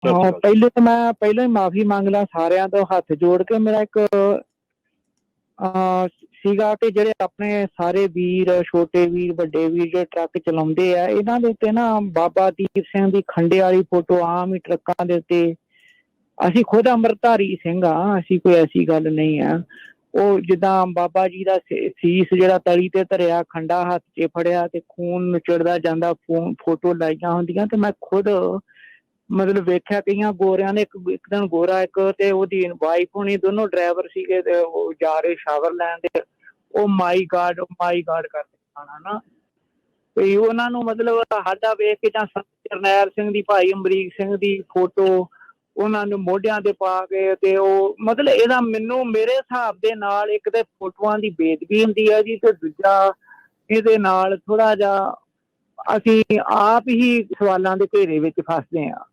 ਹਾਂ, ਪਹਿਲੇ ਤਾਂ ਮੈਂ ਪਹਿਲਾਂ ਹੀ ਮਾਫ਼ੀ ਮੰਗ ਲਾਂ ਸਾਰਿਆਂ ਤੋਂ ਹੱਥ ਜੋੜ ਕੇ। ਮੇਰਾ ਇੱਕ ਸੀਗਾ ਕਿ ਜਿਹੜੇ ਆਪਣੇ ਸਾਰੇ ਵੀਰ, ਛੋਟੇ ਵੀਰ, ਵੱਡੇ ਵੀਰ ਜਿਹੜੇ ਟਰੱਕ ਚਲਾਉਂਦੇ ਆ, ਇਹਨਾਂ ਦੇ ਉੱਤੇ ਨਾ ਬਾਬਾ ਦੀਪ ਸਿੰਘ ਦੀ ਖੰਡੇ ਵਾਲੀ ਫੋਟੋ ਆਮ ਹੀ ਟਰੱਕਾਂ ਦੇ ਉੱਤੇ। ਅਸੀਂ ਖੁਦ ਅੰਮ੍ਰਿਤਧਾਰੀ ਸਿੰਘ ਆ, ਅਸੀਂ ਕੋਈ ਐਸੀ ਗੱਲ ਨਹੀਂ ਆ। ਉਹ ਜਿੱਦਾਂ ਬਾਬਾ ਜੀ ਦਾ ਸੀਸ ਜਿਹੜਾ ਤਲੀ ਤੇ ਧਰਿਆ, ਖੰਡਾ ਹੱਥ 'ਚ ਫੜਿਆ ਤੇ ਖੂਨ ਨੁਚੜਦਾ ਜਾਂਦਾ, ਫੋਟੋ ਲਾਈਆਂ ਹੁੰਦੀਆਂ। ਤੇ ਮੈਂ ਖੁਦ ਮਤਲਬ ਵੇਖਿਆ ਕਈਆਂ ਗੋਰਿਆਂ ਨੇ, ਇੱਕ ਦਿਨ ਗੋਰਾ ਇੱਕ ਤੇ ਉਹਦੀ ਵਾਈਫ ਹੋਣੀ, ਦੋਨੋਂ ਡਰਾਈਵਰ ਸੀਗੇ ਤੇ ਉਹ ਜਾ ਰਹੇ ਸ਼ਾਵਰ ਲੈਣ ਤੇ ਉਹ ਮਾਈ ਗਾਡ ਕਰਦੇ ਖਾਣਾ ਨਾ। ਤੇ ਉਹਨਾਂ ਨੂੰ ਮਤਲਬ ਸਾਡਾ ਵੇਖ ਕੇ, ਜਾਂ ਜਰਨੈਲ ਸਿੰਘ ਦੀ, ਭਾਈ ਅਮਰੀਕ ਸਿੰਘ ਦੀ ਫੋਟੋ ਉਹਨਾਂ ਨੂੰ ਮੋਢਿਆਂ ਤੇ ਪਾ ਕੇ, ਤੇ ਉਹ ਮਤਲਬ ਇਹਦਾ ਮੈਨੂੰ ਮੇਰੇ ਹਿਸਾਬ ਦੇ ਨਾਲ ਇੱਕ ਤੇ ਫੋਟੋਆਂ ਦੀ ਬੇਦਬੀ ਹੁੰਦੀ ਹੈ ਜੀ, ਤੇ ਦੂਜਾ ਇਹਦੇ ਨਾਲ ਥੋੜਾ ਜਿਹਾ ਅਸੀਂ ਆਪ ਹੀ ਸਵਾਲਾਂ ਦੇ ਘੇਰੇ ਵਿੱਚ ਫਸਦੇ ਹਾਂ।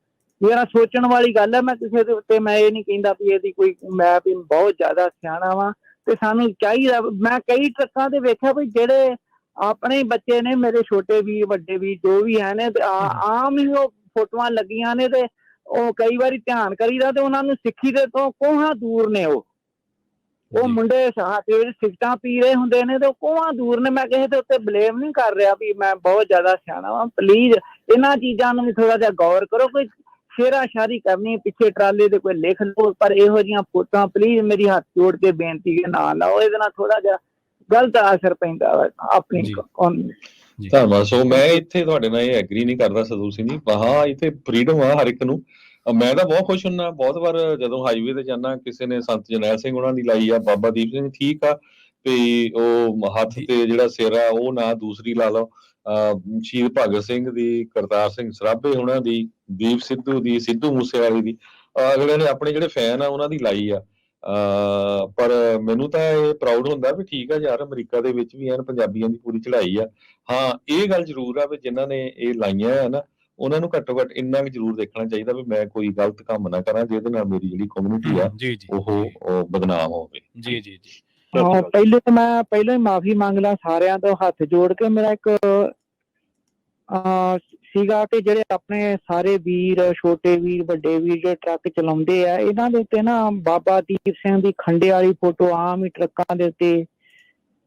ਮੇਰਾ ਸੋਚਣ ਵਾਲੀ ਗੱਲ ਹੈ। ਮੈਂ ਕਿਸੇ ਦੇ ਉੱਤੇ ਮੈਂ ਇਹ ਨਹੀਂ ਕਹਿੰਦਾ ਵੀ ਇਹਦੀ ਕੋਈ, ਮੈਂ ਵੀ ਬਹੁਤ ਜ਼ਿਆਦਾ ਸਿਆਣਾ ਵਾਂ। ਤੇ ਸਾਨੂੰ ਚਾਹੀਦਾ, ਮੈਂ ਕਈ ਟਰੱਕਾਂ ਤੇ ਵੇਖਿਆ ਵੀ ਜਿਹੜੇ ਆਪਣੇ ਬੱਚੇ ਨੇ, ਮੇਰੇ ਛੋਟੇ ਵੀਰ, ਵੱਡੇ ਵੀਰ ਜੋ ਵੀ ਹੈ ਨੇ, ਤੇ ਆਮ ਹੀ ਉਹ ਫੋਟੋਆਂ ਲੱਗੀਆਂ ਨੇ। ਤੇ ਉਹ ਕਈ ਵਾਰੀ ਧਿਆਨ ਕਰੀਦਾ ਤੇ ਉਹਨਾਂ ਨੂੰ ਸਿੱਖੀ ਦੇ ਤੋਂ ਕੋਹਾਂ ਦੂਰ ਨੇ। ਉਹ ਮੁੰਡੇ ਸਿਗਰਟਾਂ ਪੀ ਰਹੇ ਹੁੰਦੇ ਨੇ ਤੇ ਉਹ ਕੋਹਾਂ ਦੂਰ ਨੇ। ਮੈਂ ਕਿਸੇ ਦੇ ਉੱਤੇ ਬਲੇਮ ਨਹੀਂ ਕਰ ਰਿਹਾ ਵੀ ਮੈਂ ਬਹੁਤ ਜ਼ਿਆਦਾ ਸਿਆਣਾ ਵਾਂ। ਪਲੀਜ਼ ਇਹਨਾਂ ਚੀਜ਼ਾਂ ਨੂੰ ਵੀ ਥੋੜਾ ਜਿਹਾ ਗੌਰ ਕਰੋ। ਕੋਈ ਸ਼ੇਰਾ ਸ਼ਾਰੀ ਕਰਨੀ ਪਿੱਛੇ ਟਰਾਲੇ ਦੇ ਕੋਈ ਲਿਖ ਲਓ, ਪਰ ਇਹੋ ਜਿਹੀਆਂ ਫੋਟੋਆਂ ਪਲੀਜ਼ ਮੇਰੀ ਹੱਥ ਜੋੜ ਕੇ ਬੇਨਤੀ ਹੈ ਨਾ ਲਾਓ। ਇਹਦੇ ਨਾਲ ਥੋੜਾ ਜਿਹਾ ਗਲਤ ਅਸਰ ਪੈਂਦਾ ਵਾ ਆਪਣੀ ਕੌਮ। ਧੰਨਵਾਦ। ਸੋ ਮੈਂ ਇੱਥੇ ਤੁਹਾਡੇ ਨਾਲ ਇਹ ਐਗਰੀ ਨਹੀਂ ਕਰਦਾ ਸਤੂ ਸਿੰਘ ਜੀ। ਹਾਂ, ਇੱਥੇ ਫਰੀਡਮ ਆ ਹਰ ਇੱਕ ਨੂੰ। ਮੈਂ ਤਾਂ ਬਹੁਤ ਖੁਸ਼ ਹੁੰਦਾ, ਬਹੁਤ ਵਾਰ ਜਦੋਂ ਹਾਈਵੇ ਤੇ ਜਾਂਦਾ, ਕਿਸੇ ਨੇ ਸੰਤ ਜਰਨੈਲ ਸਿੰਘ ਉਹਨਾਂ ਦੀ ਲਾਈ ਆ, ਬਾਬਾ ਦੀਪ ਸਿੰਘ, ਠੀਕ ਆ। ਤੇ ਉਹ ਹੱਥ ਤੇ ਜਿਹੜਾ ਸਿਰ ਆ ਉਹ ਨਾ ਦੂਸਰੀ ਲਾ ਲਓ। ਸ਼ਹੀਦ ਭਗਤ ਸਿੰਘ ਦੀ, ਕਰਤਾਰ ਸਿੰਘ ਸਰਾਭੇ ਉਹਨਾਂ ਦੀ, ਦੀਪ ਸਿੱਧੂ ਦੀ, ਸਿੱਧੂ ਮੂਸੇਵਾਲੇ ਦੀ, ਅਗਲੇ ਨੇ ਆਪਣੇ ਜਿਹੜੇ ਫੈਨ ਆ ਉਹਨਾਂ ਦੀ ਲਾਈ ਆ। ਪਰ ਮੈਨੂੰ ਤਾਂ ਇਹ ਪ੍ਰਾਊਡ ਹੁੰਦਾ ਵੀ ਠੀਕ ਆ ਯਾਰ, ਅਮਰੀਕਾ ਦੇ ਵਿੱਚ ਵੀ ਐਨ ਪੰਜਾਬੀਆਂ ਦੀ ਪੂਰੀ ਚੜ੍ਹਾਈ ਆ। ਹਾਂ, ਇਹ ਗੱਲ ਜ਼ਰੂਰ ਆ ਵੀ ਜਿਨ੍ਹਾਂ ਨੇ ਇਹ ਲਾਈਆਂ ਆ ਨਾ, ਉਹਨਾਂ ਨੂੰ ਘੱਟੋ ਘੱਟ ਇੰਨਾ ਕੁ ਜ਼ਰੂਰ ਦੇਖਣਾ ਚਾਹੀਦਾ ਵੀ ਮੈਂ ਕੋਈ ਗਲਤ ਕੰਮ ਨਾ ਕਰਾਂ ਜਿਹਦੇ ਨਾਲ ਮੇਰੀ ਜਿਹੜੀ ਕਮਿਊਨਿਟੀ ਆ ਉਹ ਬਦਨਾਮ ਹੋਵੇ। ਹਾਂ, ਪਹਿਲੇ ਤਾਂ ਮੈਂ ਪਹਿਲਾਂ ਹੀ ਮਾਫ਼ੀ ਮੰਗ ਲਾਂ ਸਾਰਿਆਂ ਤੋਂ ਹੱਥ ਜੋੜ ਕੇ। ਮੇਰਾ ਇੱਕ ਸੀਗਾ ਕਿ ਜਿਹੜੇ ਆਪਣੇ ਸਾਰੇ ਵੀਰ, ਛੋਟੇ ਵੀਰ, ਵੱਡੇ ਵੀਰ ਜਿਹੜੇ ਟਰੱਕ ਚਲਾਉਂਦੇ ਆ, ਇਹਨਾਂ ਦੇ ਉੱਤੇ ਨਾ ਬਾਬਾ ਦੀਪ ਸਿੰਘ ਦੀ ਖੰਡੇ ਵਾਲੀ ਫੋਟੋ ਆਮ ਹੀ ਟਰੱਕਾਂ ਦੇ ਉੱਤੇ।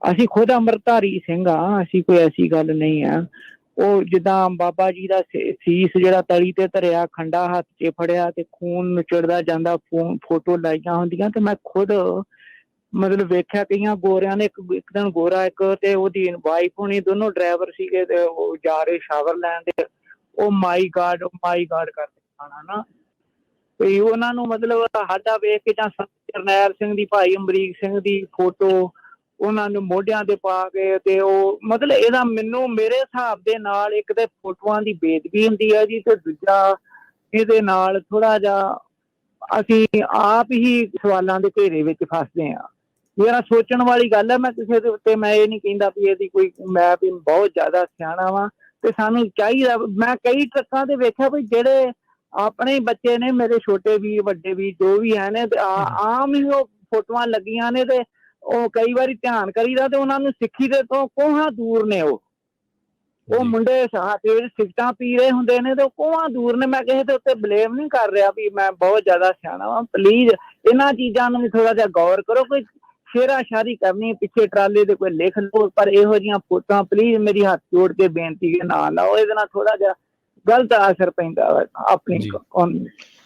ਅਸੀਂ ਖੁਦ ਅੰਮ੍ਰਿਤਧਾਰੀ ਸਿੰਘ ਆ, ਅਸੀਂ ਕੋਈ ਐਸੀ ਗੱਲ ਨਹੀਂ ਆ। ਉਹ ਜਿੱਦਾਂ ਬਾਬਾ ਜੀ ਦਾ ਸੀਸ ਜਿਹੜਾ ਤਲੀ ਤੇ ਧਰਿਆ, ਖੰਡਾ ਹੱਥ 'ਚ ਫੜਿਆ ਤੇ ਖੂਨ ਨੁਚੜਦਾ ਜਾਂਦਾ, ਫੋਟੋ ਲਾਈਆਂ ਹੁੰਦੀਆਂ। ਤੇ ਮੈਂ ਖੁਦ ਮਤਲਬ ਵੇਖਿਆ ਕਈਆਂ ਗੋਰਿਆਂ ਨੇ, ਇੱਕ ਦਿਨ ਗੋਰਾ ਇੱਕ ਤੇ ਉਹਦੀ ਵਾਈਫ ਹੋਣੀ, ਦੋਨੋਂ ਡਰਾਈਵਰ ਸੀਗੇ ਤੇ ਉਹ ਜਾ ਰਹੇ ਸ਼ਾਵਰ ਲੈਣ ਤੇ ਉਹ ਮਾਈ ਗਾਡ ਕਰਦੇ ਖਾਣਾ ਨਾ। ਤੇ ਉਹਨਾਂ ਨੂੰ ਮਤਲਬ ਸਾਡਾ ਵੇਖ ਕੇ, ਜਾਂ ਜਰਨੈਲ ਸਿੰਘ ਦੀ, ਭਾਈ ਅਮਰੀਕ ਸਿੰਘ ਦੀ ਫੋਟੋ ਉਹਨਾਂ ਨੂੰ ਮੋਢਿਆਂ ਤੇ ਪਾ ਕੇ, ਤੇ ਉਹ ਮਤਲਬ ਇਹਦਾ ਮੈਨੂੰ ਮੇਰੇ ਹਿਸਾਬ ਦੇ ਨਾਲ ਇੱਕ ਤੇ ਫੋਟੋਆਂ ਦੀ ਬੇਦਬੀ ਹੁੰਦੀ ਹੈ ਜੀ, ਤੇ ਦੂਜਾ ਇਹਦੇ ਨਾਲ ਥੋੜਾ ਜਿਹਾ ਅਸੀਂ ਆਪ ਹੀ ਸਵਾਲਾਂ ਦੇ ਘੇਰੇ ਵਿੱਚ ਫਸਦੇ ਹਾਂ। ਮੇਰਾ ਸੋਚਣ ਵਾਲੀ ਗੱਲ ਹੈ। ਮੈਂ ਕਿਸੇ ਦੇ ਉੱਤੇ ਮੈਂ ਇਹ ਨਹੀਂ ਕਹਿੰਦਾ ਵੀ ਇਹਦੀ ਕੋਈ, ਮੈਂ ਵੀ ਬਹੁਤ ਜ਼ਿਆਦਾ ਸਿਆਣਾ ਵਾਂ। ਤੇ ਸਾਨੂੰ ਚਾਹੀਦਾ, ਮੈਂ ਕਈ ਟਰੱਕਾਂ ਤੇ ਵੇਖਿਆ ਵੀ ਜਿਹੜੇ ਆਪਣੇ ਬੱਚੇ ਨੇ, ਮੇਰੇ ਛੋਟੇ ਵੀਰ, ਵੱਡੇ ਵੀਰ ਜੋ ਵੀ ਹੈ ਨੇ, ਤੇ ਆਮ ਹੀ ਉਹ ਫੋਟੋਆਂ ਲੱਗੀਆਂ ਨੇ। ਤੇ ਉਹ ਕਈ ਵਾਰੀ ਧਿਆਨ ਕਰੀਦਾ ਤੇ ਉਹਨਾਂ ਨੂੰ ਸਿੱਖੀ ਦੇ ਤੋਂ ਕੋਹਾਂ ਦੂਰ ਨੇ। ਉਹ ਮੁੰਡੇ ਸਿਗਰਟਾਂ ਪੀ ਰਹੇ ਹੁੰਦੇ ਨੇ ਤੇ ਉਹ ਕੋਹਾਂ ਦੂਰ ਨੇ। ਮੈਂ ਕਿਸੇ ਦੇ ਉੱਤੇ ਬਲੇਮ ਨਹੀਂ ਕਰ ਰਿਹਾ ਵੀ ਮੈਂ ਬਹੁਤ ਜ਼ਿਆਦਾ ਸਿਆਣਾ ਵਾਂ। ਪਲੀਜ਼ ਇਹਨਾਂ ਚੀਜ਼ਾਂ ਨੂੰ ਵੀ ਥੋੜਾ ਜਿਹਾ ਗੌਰ ਕਰੋ। ਕੋਈ ਸ਼ੇਰਾ ਸ਼ਾਰੀ ਕਰਨੀ ਪਿੱਛੇ ਟਰਾਲੇ ਦੇ ਕੋਈ ਲਿਖ ਲਓ, ਪਰ ਇਹੋ ਜਿਹੀਆਂ ਫੋਟੋਆਂ ਪਲੀਜ਼ ਮੇਰੀ ਹੱਥ ਜੋੜ ਕੇ ਬੇਨਤੀ ਹੈ ਨਾ ਲਾਓ। ਇਹਦੇ ਨਾਲ ਥੋੜਾ ਜਿਹਾ ਗਲਤ ਅਸਰ ਪੈਂਦਾ ਵਾ ਆਪਣੀ ਕੌਮ।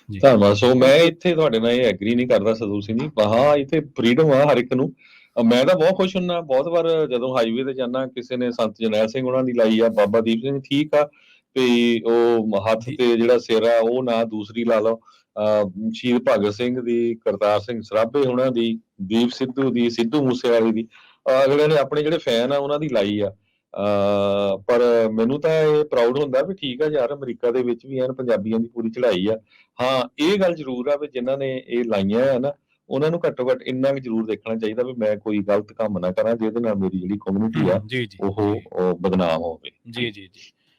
ਧੰਨਵਾਦ। ਸੋ ਮੈਂ ਇੱਥੇ ਤੁਹਾਡੇ ਨਾਲ ਇਹ ਐਗਰੀ ਨਹੀਂ ਕਰਦਾ ਸਤੂ ਸਿੰਘ ਜੀ। ਹਾਂ, ਇੱਥੇ ਫਰੀਡਮ ਆ ਹਰ ਇੱਕ ਨੂੰ। ਮੈਂ ਤਾਂ ਬਹੁਤ ਖੁਸ਼ ਹੁੰਦਾ, ਬਹੁਤ ਵਾਰ ਜਦੋਂ ਹਾਈਵੇ ਤੇ ਜਾਂਦਾ, ਕਿਸੇ ਨੇ ਸੰਤ ਜਰਨੈਲ ਸਿੰਘ ਉਹਨਾਂ ਦੀ ਲਾਈ ਆ, ਬਾਬਾ ਦੀਪ ਸਿੰਘ, ਠੀਕ ਆ। ਤੇ ਉਹ ਹੱਥ ਤੇ ਜਿਹੜਾ ਸਿਰ ਆ ਉਹ ਨਾ ਦੂਸਰੀ ਲਾ ਲਓ। ਸ਼ਹੀਦ ਭਗਤ ਸਿੰਘ ਦੀ, ਕਰਤਾਰ ਸਿੰਘ ਸਰਾਭੇ ਉਹਨਾਂ ਦੀ, ਦੀਪ ਸਿੱਧੂ ਦੀ, ਸਿੱਧੂ ਮੂਸੇਵਾਲੇ ਦੀ, ਅਗਲੇ ਨੇ ਆਪਣੇ ਜਿਹੜੇ ਫੈਨ ਆ ਉਹਨਾਂ ਦੀ ਲਾਈ ਆ। ਪਰ ਮੈਨੂੰ ਤਾਂ ਇਹ ਪ੍ਰਾਊਡ ਹੁੰਦਾ ਵੀ ਠੀਕ ਆ ਯਾਰ, ਅਮਰੀਕਾ ਦੇ ਵਿੱਚ ਵੀ ਐਨ ਪੰਜਾਬੀਆਂ ਦੀ ਪੂਰੀ ਚੜ੍ਹਾਈ ਆ। ਹਾਂ, ਇਹ ਗੱਲ ਜ਼ਰੂਰ ਆ ਵੀ ਜਿਨ੍ਹਾਂ ਨੇ ਇਹ ਲਾਈਆਂ ਆ ਨਾ, ਉਹਨਾਂ ਨੂੰ ਘੱਟੋ ਘੱਟ ਇੰਨਾ ਕੁ ਜ਼ਰੂਰ ਦੇਖਣਾ ਚਾਹੀਦਾ ਵੀ ਮੈਂ ਕੋਈ ਗਲਤ ਕੰਮ ਨਾ ਕਰਾਂ ਜਿਹਦੇ ਨਾਲ ਮੇਰੀ ਜਿਹੜੀ ਕਮਿਊਨਿਟੀ ਆ ਉਹ ਬਦਨਾਮ ਹੋਵੇ।